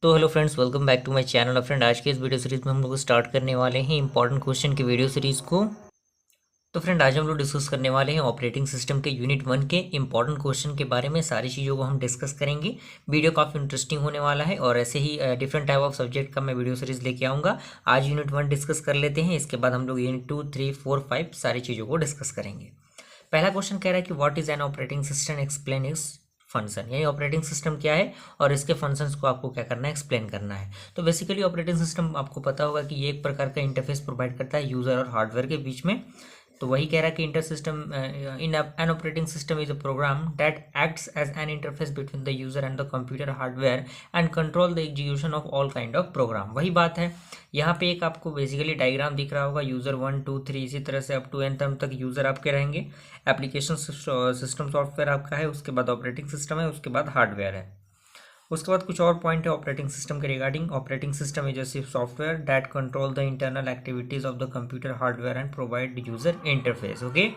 तो hello friends, welcome back to my channel. Friend, आज के इस वीडियो सीरीज में हम लोग स्टार्ट करने वाले हैं इंपॉर्टेंट क्वेश्चन की वीडियो सीरीज को। तो फ्रेंड, आज हम लोग डिस्कस करने वाले हैं ऑपरेटिंग सिस्टम के यूनिट 1 के इंपॉर्टेंट क्वेश्चन के बारे में। सारी चीज़ों को हम डिस्कस करेंगे। वीडियो काफ़ी इंटरेस्टिंग होने वाला है और ऐसे ही डिफरेंट टाइप ऑफ सब्जेक्ट का मैं वीडियो सीरीज लेके आऊँगा। आज यूनिट 1 डिस्कस कर लेते हैं, इसके बाद हम लोग यूनिट 2, 3, 4, 5 सारी चीज़ों को डिस्कस करेंगे। पहला क्वेश्चन कह रहा है कि what is an operating system, explain its function. यानी ऑपरेटिंग सिस्टम क्या है और इसके फंक्शंस को आपको क्या करना है, एक्सप्लेन करना है। तो बेसिकली ऑपरेटिंग सिस्टम आपको पता होगा कि ये एक प्रकार का इंटरफेस प्रोवाइड करता है यूजर और हार्डवेयर के बीच में। तो वही कह रहा है कि inter system in an operating system is a program that acts as an interface between the user and the computer hardware and control the execution of all kind of program. वही बात है, यहाँ पे एक आपको बेसिकली डायग्राम दिख रहा होगा, यूजर 1, 2, 3 इसी तरह से अप टू एन टर्म तक यूजर आपके रहेंगे। एप्लीकेशन सिस्टम सॉफ्टवेयर आपका है, उसके बाद ऑपरेटिंग सिस्टम है, उसके बाद हार्डवेयर है। उसके बाद कुछ और पॉइंट है ऑपरेटिंग सिस्टम के regarding. Operating system is a software that control the internal activities of the computer hardware and provide user interface. Okay,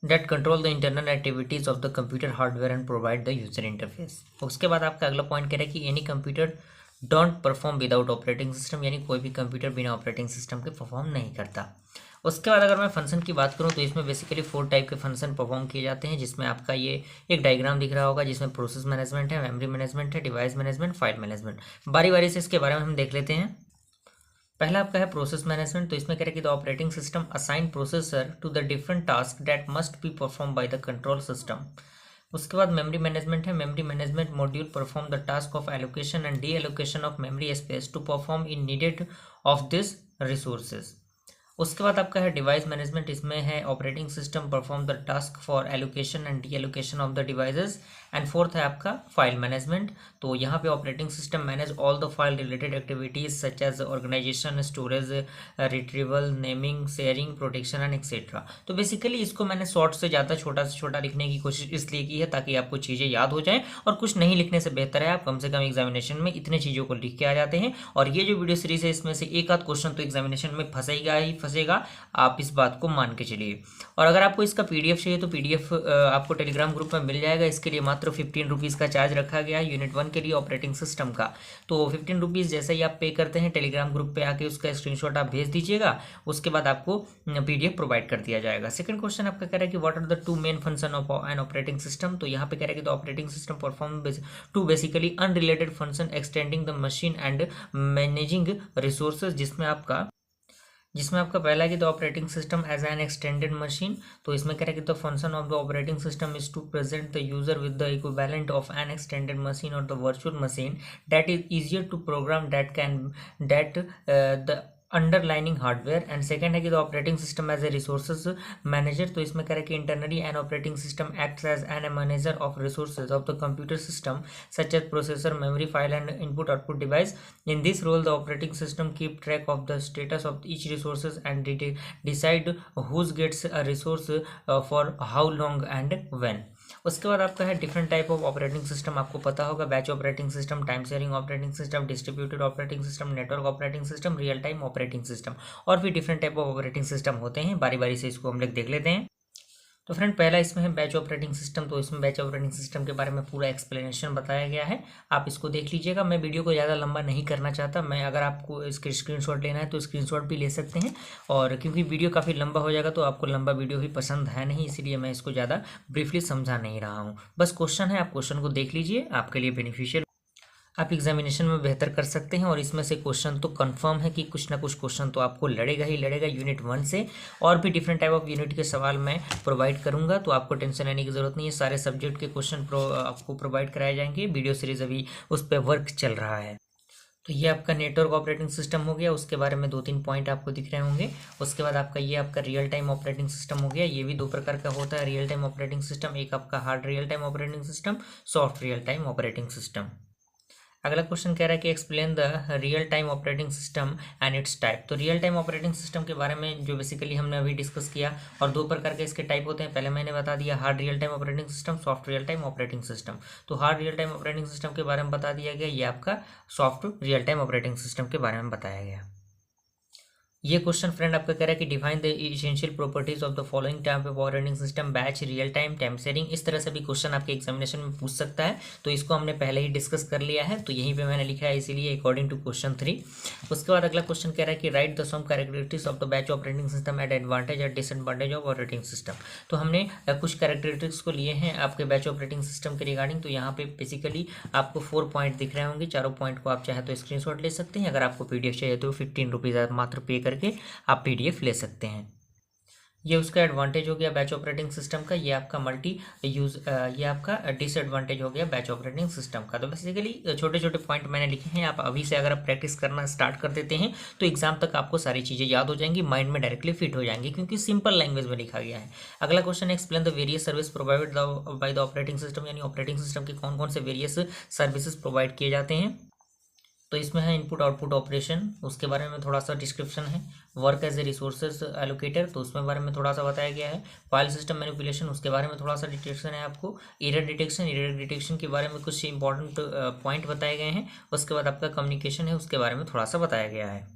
that control the internal activities of the computer hardware and provide the user interface। उसके बाद आपका अगला point कह रहा है कि any computer don't perform without operating system, यानी कोई भी कंप्यूटर बिना ऑपरेटिंग सिस्टम के परफॉर्म नहीं करता। उसके बाद अगर मैं फंक्शन की बात करूं तो इसमें बेसिकली 4 टाइप के फंक्शन परफॉर्म किए जाते हैं, जिसमें आपका ये एक डायग्राम दिख रहा होगा, जिसमें प्रोसेस मैनेजमेंट है, मेमोरी मैनेजमेंट है, डिवाइस मैनेजमेंट, फाइल मैनेजमेंट। बारी बारी से इसके बारे में हम देख लेते हैं। पहला आपका है प्रोसेस मैनेजमेंट। तो इसमें कह रहे हैं कि the operating system assign processor to the different task that must be perform by the control system. उसके बाद मेमोरी मैनेजमेंट है। Memory management module perform the task of allocation and deallocation of memory space to perform in needed of this resources. उसके बाद आपका है device management. इसमें है operating system perform the task for allocation and deallocation of the devices. And fourth है आपका file management. तो यहाँ पे operating system manage all the file related activities such as organisation, storage, retrieval, naming, sharing, protection and etcetera. तो basically इसको मैंने short से ज़्यादा छोटा से छोटा लिखने की कोशिश इसलिए की है ताकि आपको चीज़ें याद हो जाएं, और कुछ नहीं लिखने से बेहतर है आप कम से कम एग्जामिनेशन में इतने चीज़ों को लिख के आ जाते हैं। और ये जो वीडियो सीरीज है इसमें से एक आध क्वेश्चन तो एग्जामिनेशन में फंसेगा ही फंसेगा, आप इस बात को मान के चलिए। और अगर आपको इसका पीडीएफ चाहिए तो पीडीएफ आपको टेलीग्राम ग्रुप में मिल जाएगा। इसके लिए मात्र 15 रुपीज़ का चार्ज रखा गया है यूनिट 1 के लिए ऑपरेटिंग सिस्टम का। तो 15 रुपीज़ जैसे ही आप पे करते हैं, टेलीग्राम ग्रुप पे आके उसका स्क्रीनशॉट आप भेज दीजिएगा, उसके बाद आपको पीडीएफ प्रोवाइड कर दिया जाएगा। सेकंड क्वेश्चन आपका कह रहा है कि what are the 2 main function of an operating system. तो यहाँ पे कह रहा है कि the operating system perform 2 basically unrelated function, extending the machine and managing resources. जिसमें आपका पहला है कि the operating system as an extended machine. तो इसमें कह रहा है कि the function of the operating system is to present the user with the equivalent of an extended machine और the virtual machine that is easier to program that the underlining hardware. And second है कि the operating system as a resources manager. तो इसमें कह रहा है कि internally an operating system acts as an a manager of resources of the computer system such as processor, memory, file and input output device. In this role, the operating system keep track of the status of each resources and decide who gets a resource for how long and when। उसके बाद आपका है different type of operating system. आपको पता होगा batch operating system, time sharing operating system, distributed operating system, network operating system, real time operating system, और भी different type of operating system होते हैं। बारी बारी से इसको हम लोग देख लेते हैं। तो फ्रेंड, पहला इसमें है बैच ऑपरेटिंग सिस्टम। तो इसमें बैच ऑपरेटिंग सिस्टम के बारे में पूरा एक्सप्लेनेशन बताया गया है, आप इसको देख लीजिएगा। मैं वीडियो को ज़्यादा लंबा नहीं करना चाहता। मैं अगर आपको इसके स्क्रीनशॉट लेना है तो स्क्रीनशॉट भी ले सकते हैं, और क्योंकि वीडियो काफ़ी लंबा हो जाएगा तो आपको लंबा वीडियो भी पसंद है नहीं, इसीलिए मैं इसको ज़्यादा ब्रीफली समझा नहीं रहा हूँ। बस क्वेश्चन है, आप क्वेश्चन को देख लीजिए, आपके लिए बेनिफिशियल, आप एग्जामिनेशन में बेहतर कर सकते हैं। और इसमें से क्वेश्चन तो कंफर्म है कि कुछ ना कुछ क्वेश्चन तो आपको लड़ेगा ही लड़ेगा यूनिट 1 से। और भी डिफरेंट टाइप ऑफ यूनिट के सवाल मैं प्रोवाइड करूंगा, तो आपको टेंशन लेने की ज़रूरत नहीं है। सारे सब्जेक्ट के क्वेश्चन आपको प्रोवाइड कराए जाएंगे। वीडियो सीरीज अभी उस पर वर्क चल रहा है। तो ये आपका नेटवर्क ऑपरेटिंग सिस्टम हो गया, उसके बारे में 2-3 पॉइंट आपको दिख रहे होंगे। उसके बाद आपका ये आपका रियल टाइम ऑपरेटिंग सिस्टम हो गया। ये भी 2 प्रकार का होता है रियल टाइम ऑपरेटिंग सिस्टम, एक आपका hard real time operating system, soft real time operating system. अगला क्वेश्चन कह रहा है कि explain the real time operating system and it's type. तो रियल टाइम ऑपरेटिंग सिस्टम के बारे में जो बेसिकली हमने अभी डिस्कस किया, और 2 प्रकार के इसके टाइप होते हैं। पहले मैंने बता दिया hard real time operating system, soft real time operating system. तो hard real time operating system के बारे में बता दिया गया, ये आपका soft real time operating system के बारे में बताया गया। ये क्वेश्चन फ्रेंड आपका कह रहा है कि define the essential properties of the following type of operating system, batch, real time, time sharing. इस तरह से भी क्वेश्चन आपके एग्जामिनेशन में पूछ सकता है, तो इसको हमने पहले ही डिस्कस कर लिया है, तो यहीं पे मैंने लिखा है इसीलिए अकॉर्डिंग टू क्वेश्चन 3। उसके बाद अगला क्वेश्चन कह रहा है कि write the some characteristics of the batch operating system at advantage at disadvantage of operating system. तो हमने कुछ कैरेक्टरिस्टिक्स को लिए हैं आपके बैच ऑपरेटिंग सिस्टम के रिगार्डिंग। तो यहाँ पे बेसिकली आपको 4 पॉइंट दिख रहे होंगे, चारों पॉइंट को आप चाहे तो स्क्रीनशॉट ले सकते हैं। अगर आपको पीडीएफ चाहिए तो 15 रुपीज़ मात्र पे करके आप पीडीएफ ले सकते हैं। ये उसका एडवांटेज हो गया बैच ऑपरेटिंग सिस्टम का। ये आपका मल्टी यूज ये आपका डिसएडवांटेज हो गया बैच ऑपरेटिंग सिस्टम का। तो बेसिकली छोटे छोटे पॉइंट मैंने लिखे हैं, आप अभी से अगर आप प्रैक्टिस करना स्टार्ट कर देते हैं तो एग्जाम तक आपको सारी चीज़ें याद हो जाएंगी, माइंड में डायरेक्टली फिट हो जाएंगी, क्योंकि सिंपल लैंग्वेज में लिखा गया है। अगला question, explain the various service provided by the operating system, यानी ऑपरेटिंग सिस्टम के कौन कौन से वेरियस सर्विसेज प्रोवाइड किए जाते हैं। तो इसमें है इनपुट आउटपुट ऑपरेशन, उसके बारे में थोड़ा सा डिस्क्रिप्शन है। Work as a resources allocator, तो उसमें बारे में थोड़ा सा बताया गया है। फाइल सिस्टम मैनिपुलेशन, उसके बारे में थोड़ा सा डिटेक्शन है आपको। एरर डिटेक्शन के बारे में कुछ इंपॉर्टेंट पॉइंट बताए गए हैं। उसके बाद आपका कम्युनिकेशन है, उसके बारे में थोड़ा सा बताया गया है।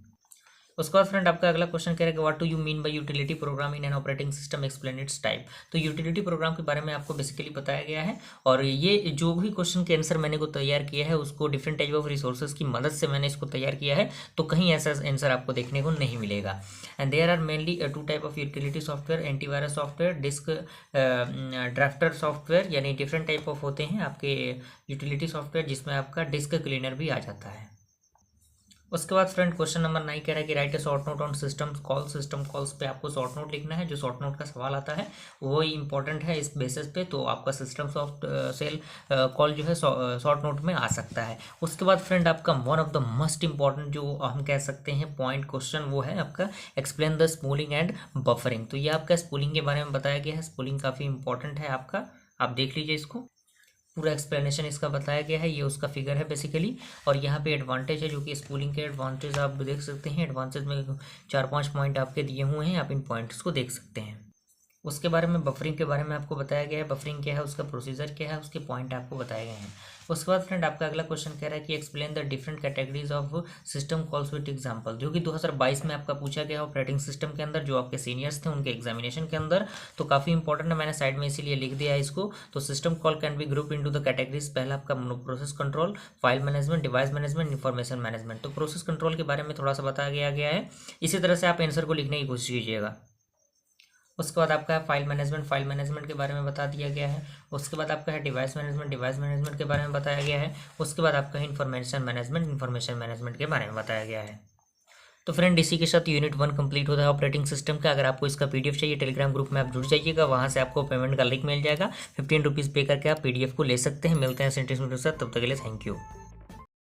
उसके बाद फ्रेंड आपका अगला क्वेश्चन कह रहा है कि what do you mean by utility programme in an operating system, explain it's type. तो यूटिलिटी प्रोग्राम के बारे में आपको बेसिकली बताया गया है, और ये जो भी क्वेश्चन के आंसर मैंने को तैयार किया है उसको डिफरेंट टाइप ऑफ रिसोर्सेज की मदद से मैंने इसको तैयार किया है, तो कहीं ऐसा आंसर आपको देखने को नहीं मिलेगा। And there are mainly 2 type of utility software, antivirus software, disk drafter software, यानी डिफरेंट टाइप ऑफ होते हैं आपके यूटिलिटी सॉफ्टवेयर, जिसमें आपका डिस्क क्लीनर भी आ जाता है। उसके बाद फ्रेंड क्वेश्चन नंबर 9 कह रहा है कि right A short note on system calls पे आपको शॉर्ट नोट लिखना है। जो शॉर्ट नोट का सवाल आता है वो ही इंपॉर्टेंट है इस बेसिस पे, तो आपका सिस्टम सॉफ्ट सेल कॉल जो है शॉर्ट नोट में आ सकता है। उसके बाद फ्रेंड आपका one of the most important जो हम कह सकते हैं पॉइंट क्वेश्चन, वो है आपका explain the spooling and buffering. तो ये आपका स्पूलिंग के बारे में बताया गया है। स्पूलिंग काफ़ी इंपॉर्टेंट है आपका, आप देख लीजिए इसको, पूरा एक्सप्लेनेशन इसका बताया गया है। ये उसका फिगर है बेसिकली, और यहाँ पे एडवांटेज है जो कि स्पूलिंग के एडवांटेज आप देख सकते हैं। एडवांटेज में 4-5 पॉइंट आपके दिए हुए हैं, आप इन पॉइंट्स को देख सकते हैं। उसके बारे में बफरिंग के बारे में आपको बताया गया है, बफरिंग क्या है, उसका प्रोसीजर क्या है, उसके पॉइंट आपको बताए गए हैं। उसके बाद फ्रेंड आपका अगला क्वेश्चन कह रहा है कि explain the different categories of system calls with example, जो कि 2022 में आपका पूछा गया ऑपरेटिंग सिस्टम के अंदर, जो आपके सीनियर्स थे उनके एग्जामिनेशन के अंदर। तो काफ़ी इंपॉर्टेंट है, मैंने साइड में इसीलिए लिख दिया है इसको। तो system call can be group into the categories. पहला आपका process control, file management, device management, information management. तो प्रोसेस कंट्रोल के बारे में थोड़ा सा बताया गया है। इसी तरह से आप आंसर को लिखने की कोशिश कीजिएगा। उसके बाद आपका है फाइल मैनेजमेंट के बारे में बता दिया गया है। उसके बाद आपका है डिवाइस मैनेजमेंट के बारे में बताया गया है। उसके बाद आपका है इंफॉर्मेशन मैनेजमेंट के बारे में बताया गया है। तो फ्रेंड इसी के साथ यूनिट 1 कंप्लीट होता है ऑपरेटिंग सिस्टम का। अगर आपको इसका पीडीएफ चाहिए टेलीग्राम ग्रुप में आप जुड़ जाइएगा, वहाँ से आपको पेमेंट का लिंक मिल जाएगा। 15 रुपीज़ पे करके आप पीडीएफ को ले सकते हैं। मिलते हैं सेंटेंस में, तब तक के लिए थैंक यू।